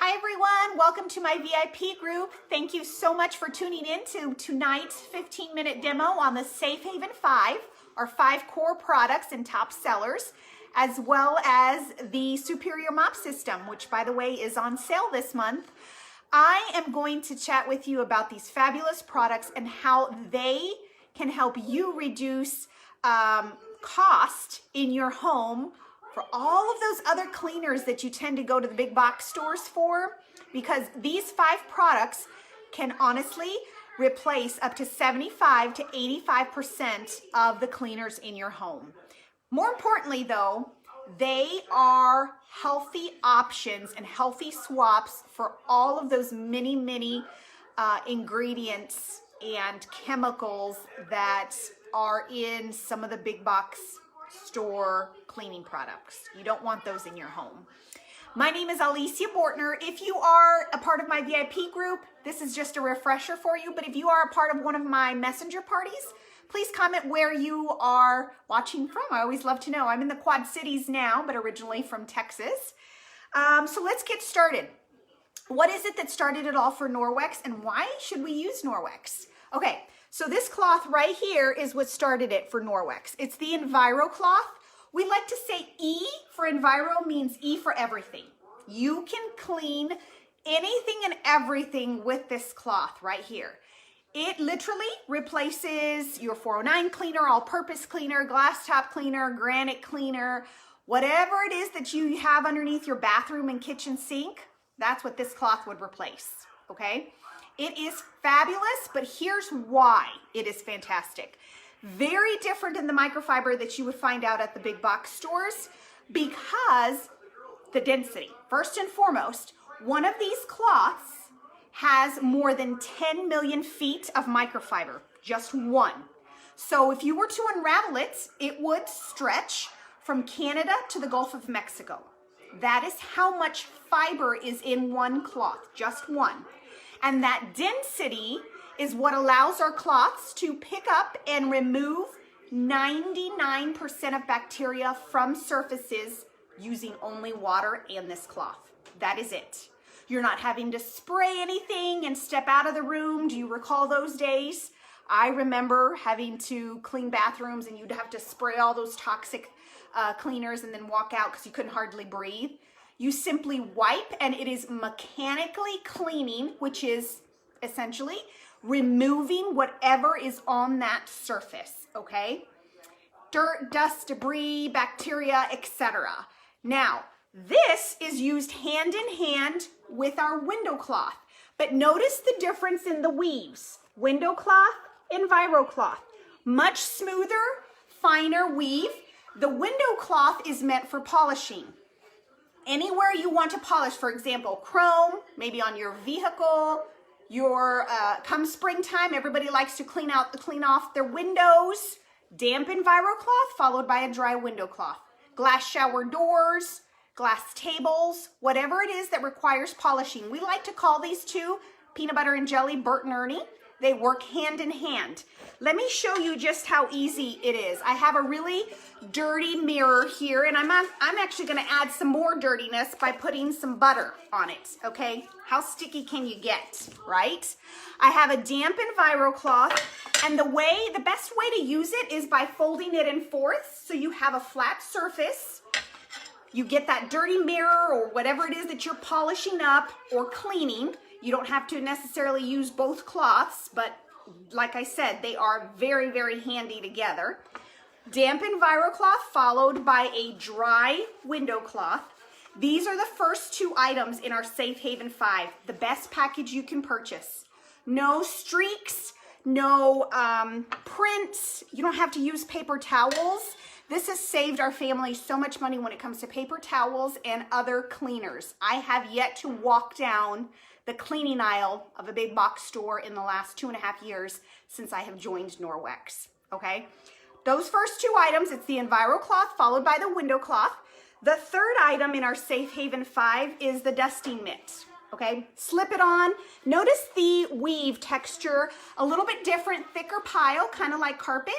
Hi everyone, welcome to my VIP group. Thank you so much for tuning in to tonight's 15-minute demo on the Safe Haven 5, our 5 core products and top sellers, as well as the Superior Mop System, which by the way is on sale this month. I am going to chat with you about these fabulous products and how they can help you reduce cost in your home for all of those other cleaners that you tend to go to the big box stores for, because these 5 products can honestly replace up to 75 to 85% of the cleaners in your home. More importantly though, they are healthy options and healthy swaps for all of those many ingredients and chemicals that are in some of the big box store cleaning products. You don't want those in your home. My name is Alicia Bortner. If you are a part of my VIP group, this is just a refresher for you, but if you are a part of one of my messenger parties, please comment where you are watching from. I always love to know. I'm in the Quad Cities now, but originally from Texas. So let's get started. What is it that started it all for Norwex, and why should we use Norwex? Okay, so this cloth right here is what started it for Norwex. It's the Enviro cloth. We like to say E for Enviro means E for everything. You can clean anything and everything with this cloth right here. It literally replaces your 409 cleaner, all-purpose cleaner, glass top cleaner, granite cleaner, whatever it is that you have underneath your bathroom and kitchen sink, that's what this cloth would replace, okay? It is fabulous, but here's why it is fantastic. Very different than the microfiber that you would find out at the big box stores because the density. First and foremost, one of these cloths has more than 10 million feet of microfiber, just one. So if you were to unravel it, it would stretch from Canada to the Gulf of Mexico. That is how much fiber is in one cloth, just one. And that density is what allows our cloths to pick up and remove 99% of bacteria from surfaces using only water and this cloth. That is it. You're not having to spray anything and step out of the room. Do you recall those days? I remember having to clean bathrooms and you'd have to spray all those toxic cleaners and then walk out because you couldn't hardly breathe. You simply wipe and it is mechanically cleaning, which is essentially removing whatever is on that surface, okay? Dirt, dust, debris, bacteria, etc. Now, this is used hand in hand with our window cloth, but notice the difference in the weaves. Window cloth, Enviro cloth, much smoother, finer weave. The window cloth is meant for polishing. Anywhere you want to polish, for example, chrome, maybe on your vehicle, come springtime, everybody likes to clean off their windows. Damp Enviro cloth followed by a dry window cloth. Glass shower doors, glass tables, whatever it is that requires polishing. We like to call these two peanut butter and jelly, Bert and Ernie. They work hand in hand. Let me show you just how easy it is. I have a really dirty mirror here, and I'm actually gonna add some more dirtiness by putting some butter on it, okay? How sticky can you get, right? I have a damp Enviro cloth, and the best way to use it is by folding it in fourths so you have a flat surface. You get that dirty mirror or whatever it is that you're polishing up or cleaning. You don't have to necessarily use both cloths, but like I said, they are very handy together. Damp Enviro cloth followed by a dry window cloth. These are the first 2 items in our Safe Haven 5, the best package you can purchase. No streaks, no prints, you don't have to use paper towels. This has saved our family so much money when it comes to paper towels and other cleaners. I have yet to walk down the cleaning aisle of a big box store in the last 2.5 years since I have joined Norwex, okay? Those first 2 items, it's the Enviro cloth followed by the window cloth. The third item in our Safe Haven 5 is the dusting mitt, okay? Slip it on. Notice the weave texture, a little bit different, thicker pile, kind of like carpet.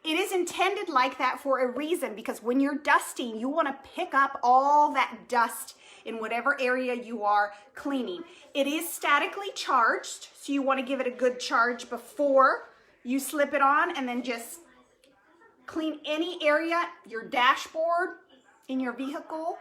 It is intended like that for a reason, because when you're dusting, you want to pick up all that dust in whatever area you are cleaning. It is statically charged, so you want to give it a good charge before you slip it on, and then just clean any area, your dashboard, in your vehicle,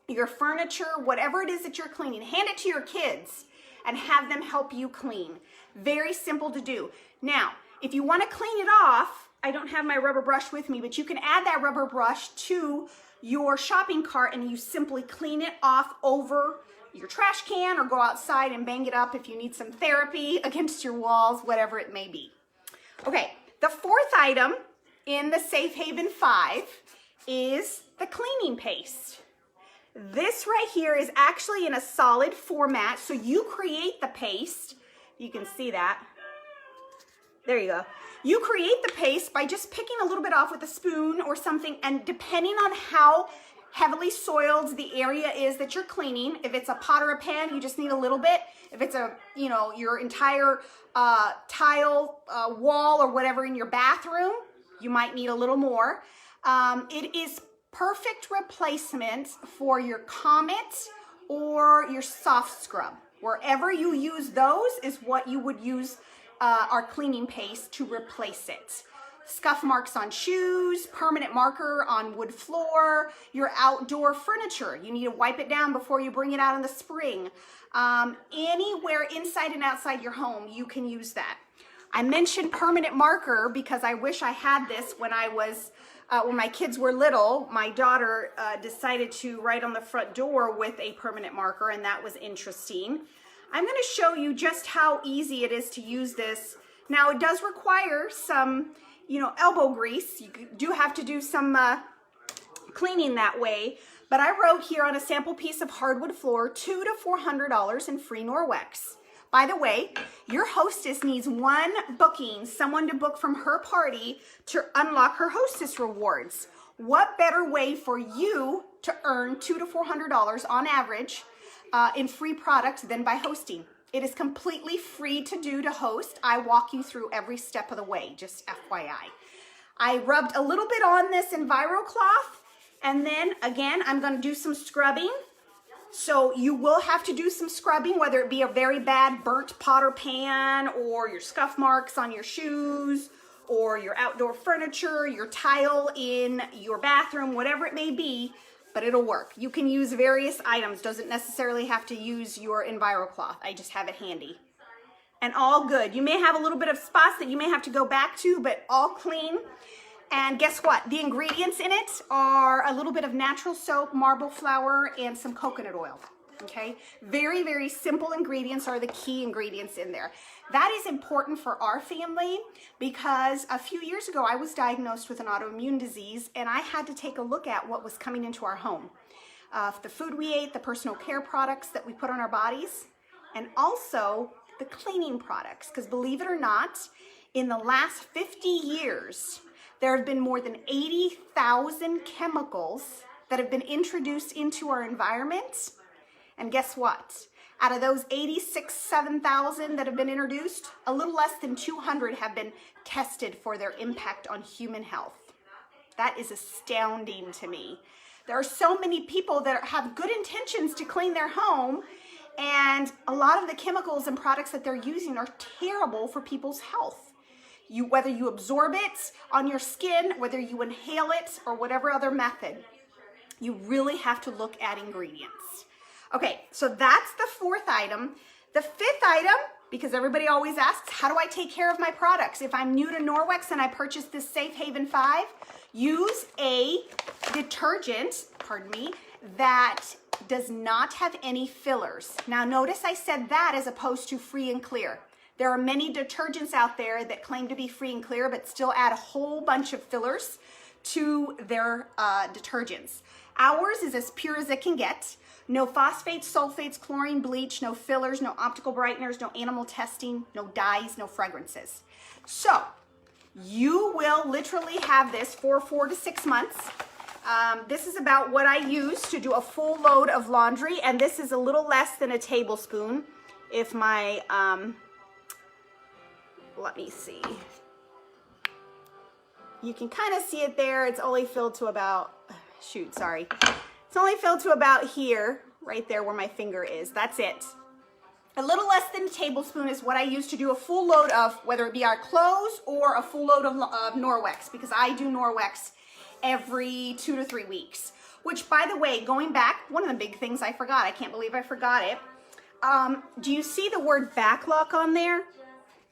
your furniture, whatever it is that you're cleaning. Hand it to your kids and have them help you clean. Very simple to do. Now, if you want to clean it off, I don't have my rubber brush with me, but you can add that rubber brush to your shopping cart and you simply clean it off over your trash can, or go outside and bang it up if you need some therapy against your walls, whatever it may be. Okay, the fourth item in the Safe Haven 5 is the cleaning paste. This right here is actually in a solid format, so you create the paste. You can see that. There you go. You create the paste by just picking a little bit off with a spoon or something, and depending on how heavily soiled the area is that you're cleaning, if it's a pot or a pan, you just need a little bit. If it's a, you know, your entire tile wall or whatever in your bathroom, you might need a little more. It is perfect replacement for your Comet or your soft scrub. Wherever you use those is what you would use our cleaning paste to replace it. Scuff marks on shoes, permanent marker on wood floor, your outdoor furniture. You need to wipe it down before you bring it out in the spring. Anywhere inside and outside your home, you can use that. I mentioned permanent marker because I wish I had this when I was when my kids were little. My daughter decided to write on the front door with a permanent marker, and that was interesting. I'm going to show you just how easy it is to use this. Now, it does require some, you know, elbow grease. You do have to do some cleaning that way, but I wrote here on a sample piece of hardwood floor, $200 to $400 in free Norwex. By the way, your hostess needs one booking, someone to book from her party to unlock her hostess rewards. What better way for you to earn $200 to $400 on average in free products than by hosting? It is completely free to do to host. I walk you through every step of the way, just FYI. I rubbed a little bit on this EnviroCloth, and then again, I'm going to do some scrubbing. So you will have to do some scrubbing, whether it be a very bad burnt pot or pan, or your scuff marks on your shoes, or your outdoor furniture, your tile in your bathroom, whatever it may be, but it'll work. You can use various items. Doesn't necessarily have to use your EnviroCloth. I just have it handy. And all good. You may have a little bit of spots that you may have to go back to, but all clean. And guess what? The ingredients in it are a little bit of natural soap, marble flour, and some coconut oil. Okay? Very, very simple ingredients are the key ingredients in there. That is important for our family because a few years ago I was diagnosed with an autoimmune disease, and I had to take a look at what was coming into our home. The food we ate, the personal care products that we put on our bodies, and also the cleaning products. Because believe it or not, in the last 50 years, there have been more than 80,000 chemicals that have been introduced into our environment. And guess what? Out of those 7,000 that have been introduced, a little less than 200 have been tested for their impact on human health. That is astounding to me. There are so many people that have good intentions to clean their home, and a lot of the chemicals and products that they're using are terrible for people's health. Whether you absorb it on your skin, whether you inhale it, or whatever other method, you really have to look at ingredients. Okay, so that's the fourth item. The fifth item, because everybody always asks, how do I take care of my products? If I'm new to Norwex and I purchased this Safe Haven 5, use a detergent, that does not have any fillers. Now notice I said that as opposed to free and clear. There are many detergents out there that claim to be free and clear, but still add a whole bunch of fillers to their detergents. Ours is as pure as it can get. No phosphates, sulfates, chlorine, bleach, no fillers, no optical brighteners, no animal testing, no dyes, no fragrances. So you will literally have this for 4 to 6 months. This is about what I use to do a full load of laundry, and this is a little less than a tablespoon. If my let me see. You can kind of see it there. It's only filled to about, it's only filled to about here. right there where my finger is. That's it. A little less than a tablespoon is what I use to do a full load of, whether it be our clothes or a full load of Norwex, because I do Norwex every 2 to 3 weeks. Which, by the way, going back, one of the big things I forgot, I can't believe I forgot it. Do you see the word backlock on there?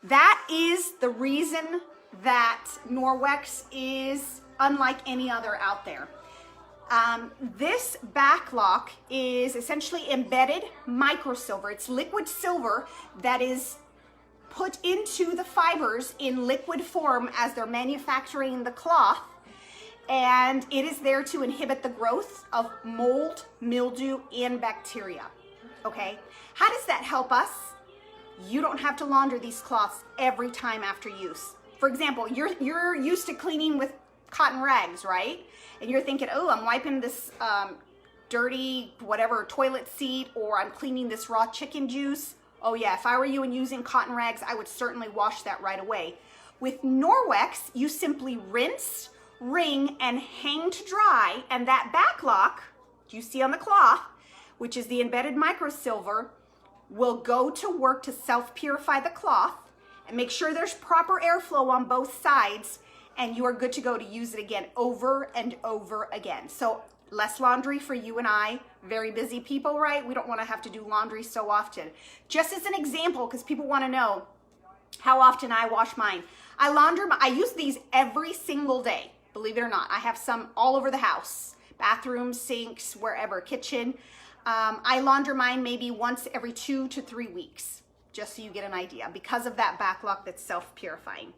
That is the reason that Norwex is unlike any other out there. This backlock is essentially embedded microsilver. It's liquid silver that is put into the fibers in liquid form as they're manufacturing the cloth, and it is there to inhibit the growth of mold, mildew, and bacteria. Okay, how does that help us? You don't have to launder these cloths every time after use. For example, you're used to cleaning with cotton rags, right? And you're thinking, oh, I'm wiping this dirty whatever toilet seat, or I'm cleaning this raw chicken juice. Oh yeah, if I were you and using cotton rags, I would certainly wash that right away. With Norwex, you simply rinse, wring, and hang to dry, and that backlock you see on the cloth, which is the embedded microsilver, will go to work to self-purify the cloth and make sure there's proper airflow on both sides, and you are good to go to use it again over and over again. So less laundry for you and I, very busy people, right? We don't want to have to do laundry so often. Just as an example, because people want to know how often I wash mine. I use these every single day, believe it or not. I have some all over the house, bathrooms, sinks, wherever, kitchen. I launder mine maybe once every 2 to 3 weeks, just so you get an idea, because of that backlock that's self-purifying.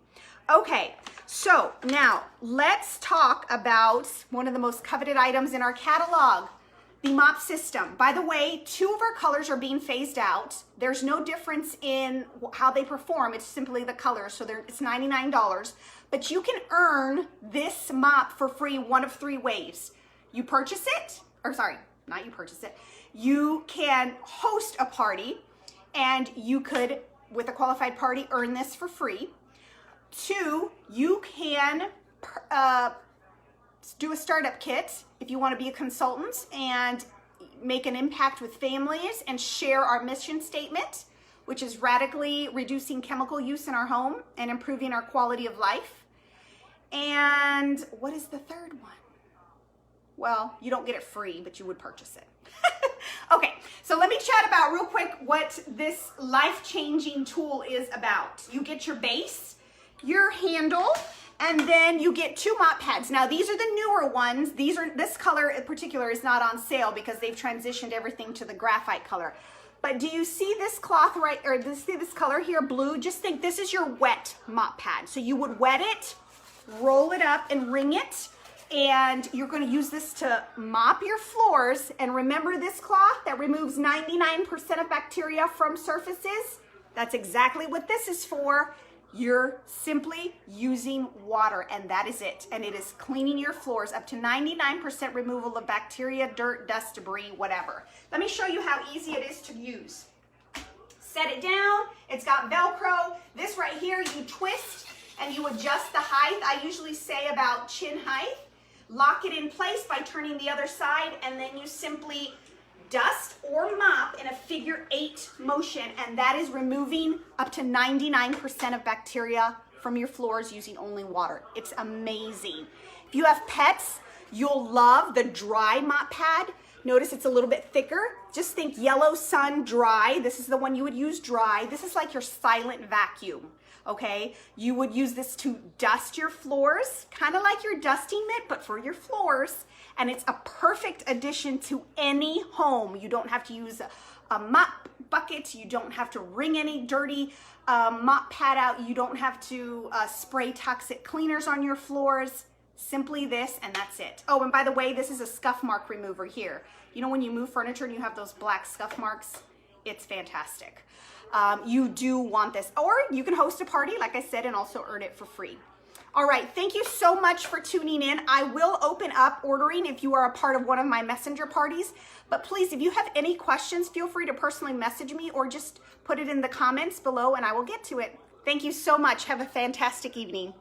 Okay, so now let's talk about one of the most coveted items in our catalog, the mop system. By the way, 2 of our colors are being phased out. There's no difference in how they perform. It's simply the colors, so it's $99. But you can earn this mop for free one of 3 ways. You purchase it, or sorry, not you purchase it. You can host a party, and you could, with a qualified party, earn this for free. 2, you can do a startup kit if you want to be a consultant and make an impact with families and share our mission statement, which is radically reducing chemical use in our home and improving our quality of life. And what is the third one? Well, you don't get it free, but you would purchase it. Okay, so let me chat about real quick what this life-changing tool is about. You get your base, your handle, and then you get 2 mop pads. Now these are the newer ones. This color in particular is not on sale because they've transitioned everything to the graphite color. But do you see this cloth right, or see this color here, blue? Just think this is your wet mop pad. So you would wet it, roll it up, and wring it. And you're going to use this to mop your floors. And remember this cloth that removes 99% of bacteria from surfaces? That's exactly what this is for. You're simply using water, and that is it. And it is cleaning your floors up to 99% removal of bacteria, dirt, dust, debris, whatever. Let me show you how easy it is to use. Set it down. It's got Velcro. This right here, you twist and you adjust the height. I usually say about chin height. Lock it in place by turning the other side, and then you simply dust or mop in a figure 8 motion, and that is removing up to 99% of bacteria from your floors using only water. It's amazing. If you have pets, you'll love the dry mop pad. Notice it's a little bit thicker. Just think Yellow Sun dry. This is the one you would use dry. This is like your silent vacuum. Okay, you would use this to dust your floors, kind of like your dusting mitt, but for your floors. And it's a perfect addition to any home. You don't have to use a mop bucket. You don't have to wring any dirty mop pad out. You don't have to spray toxic cleaners on your floors. Simply this, and that's it. Oh, and by the way, this is a scuff mark remover here. You know when you move furniture and you have those black scuff marks? It's fantastic. You do want this, or you can host a party, like I said, and also earn it for free. All right, thank you so much for tuning in. I will open up ordering if you are a part of one of my messenger parties, but please, if you have any questions, feel free to personally message me or just put it in the comments below and I will get to it. Thank you so much. Have a fantastic evening.